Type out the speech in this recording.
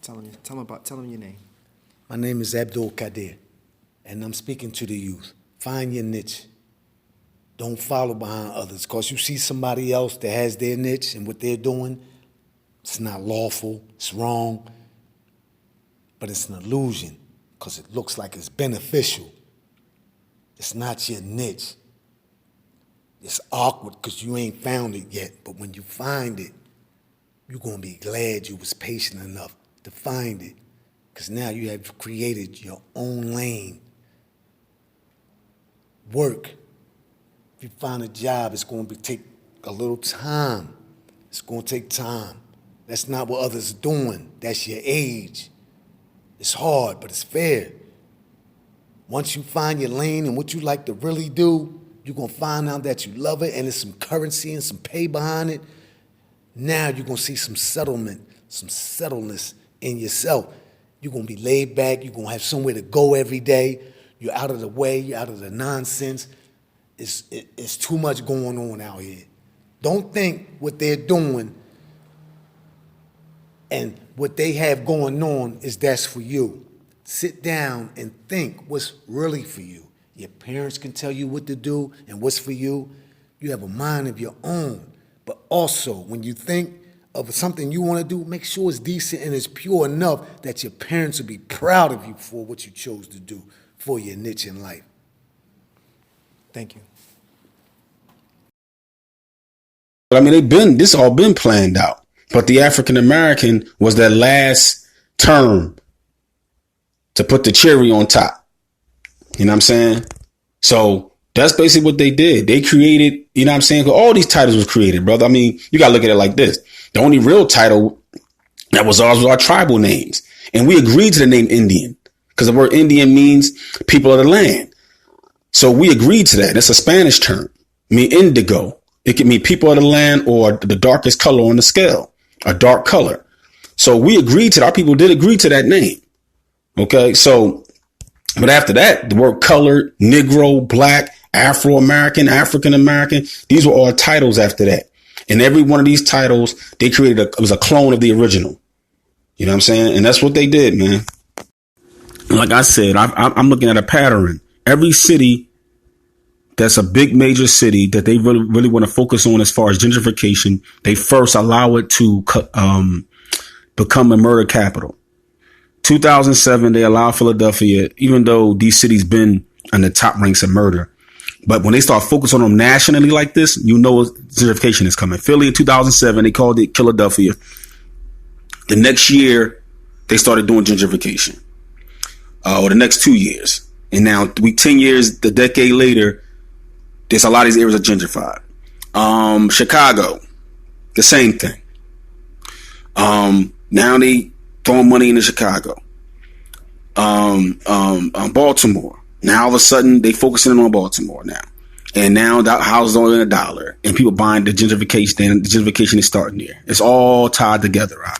Tell them your name. My name is Abdul Qadir, and I'm speaking to the youth. Find your niche. Don't follow behind others, because you see somebody else that has their niche and what they're doing, it's not lawful, it's wrong, but it's an illusion, because it looks like it's beneficial. It's not your niche. It's awkward because you ain't found it yet, but when you find it, you're going to be glad you was patient enough to find it, because now you have created your own lane. Work. If you find a job, it's going to take a little time. It's going to take time. That's not what others are doing. That's your age. It's hard, but it's fair. Once you find your lane and what you like to really do, you're going to find out that you love it and there's some currency and some pay behind it. Now you're going to see some settlement, some settledness in yourself. You're going to be laid back. You're going to have somewhere to go every day. You're out of the way. You're out of the nonsense. It's too much going on out here. Don't think what they're doing and what they have going on is that's for you. Sit down and think what's really for you. Your parents can tell you what to do and what's for you. You have a mind of your own. But also, when you think of something you want to do, make sure it's decent and it's pure enough that your parents will be proud of you for what you chose to do for your niche in life. Thank you. I mean, this all been planned out. But the African American was that last term to put the cherry on top. You know what I'm saying? So that's basically what they did. They created, you know what I'm saying? All these titles was created, brother. I mean, you got to look at it like this. The only real title that was ours was our tribal names. And we agreed to the name Indian because the word Indian means people of the land. So we agreed to that. That's a Spanish term. I mean, indigo. It can mean people of the land or the darkest color on the scale, a dark color. So we agreed to that. Our people did agree to that name. Okay. So, but after that, the word colored, Negro, black, Afro-American, African-American, these were all titles after that. And every one of these titles, they created it was a clone of the original. You know what I'm saying? And that's what they did, man. Like I said, I'm looking at a pattern. Every city that's a big major city that they really want to focus on as far as gentrification, they first allow it to become a murder capital. 2007, they allowed Philadelphia, even though these cities been in the top ranks of murder. But when they start focusing on them nationally like this, you know gentrification is coming. Philly in 2007, they called it Philadelphia. The next year, they started doing gentrification. Or the next 2 years. And now 10 years, the decade later, there's a lot of these areas are gentrified. Chicago, the same thing. Now they throwing money into Chicago. Baltimore. Now all of a sudden they focusing on Baltimore now. And now that house is only $1 and people buying the gentrification, and the gentrification is starting there. It's all tied together, right?